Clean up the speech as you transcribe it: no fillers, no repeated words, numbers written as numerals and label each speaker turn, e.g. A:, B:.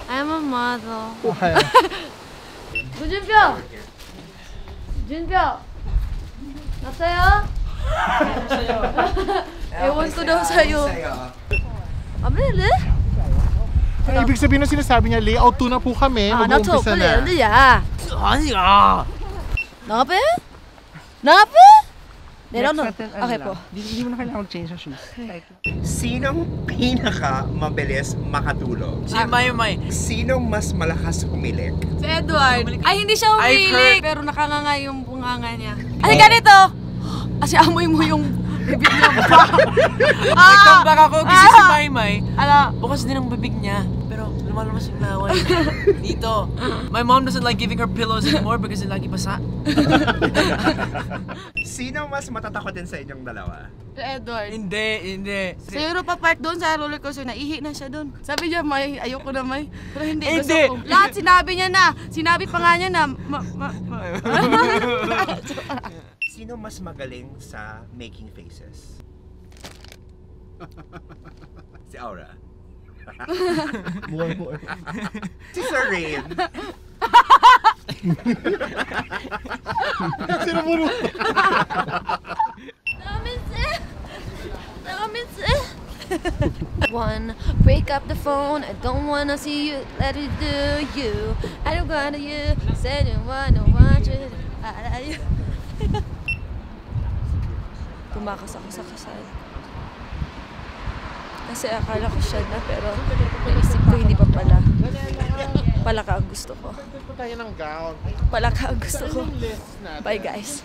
A: I'm a model.
B: Okay.
A: 무준표! 준표! nasa'yo? Ewan ko daw sa'yo. Really?
B: Ang ibig sabihin na sinasabi niya, layout 2 na po kami, mag-uumpisa na.
A: Nape? Okay po.
C: Hindi mo na kailangan mag-change ng shoes.
D: Sinong pinaka mabilis makatulog?
C: Si Maymay.
D: Sinong mas malakas humilik?
A: Si Edward. Ay, hindi siya umilig. Pero nakanganga yung bunganga niya. Ay, ganito! Kasi amoy mo yung bibig niya.
C: Nag-comeback ako kasi si Maymay.
A: Ala.
C: Bukas din ang bibig niya. Pero lumalabas yung laway. Dito. My mom doesn't like giving her pillows anymore because lagi basa.
D: Sino mas matatakotin sa inyong dalawa?
A: Si Edward.
C: Hindi.
A: Sa Europa Park doon sa roller coaster, naihi na siya doon. Sabi niya, May, ayoko na May. Pero hindi, gusto
C: Hindi.
A: ko. Lahat sinabi niya na. Sinabi pa nga niya na,
D: Sino mas magaling sa making faces? Si Aura.
B: More.
D: Si Serene.
B: Sino mo rin?
A: One, break up the phone. I don't wanna see you. Let it do you. I don't wanna you. Said you wanna watch it. Tumakas ako sa kasal. Kasi akala ko siya na, pero naisip ko hindi pa pala. Palaka ang gusto ko.
B: Tayo ng gown.
A: Palaka ang gusto ko.
B: List natin.
A: Bye guys.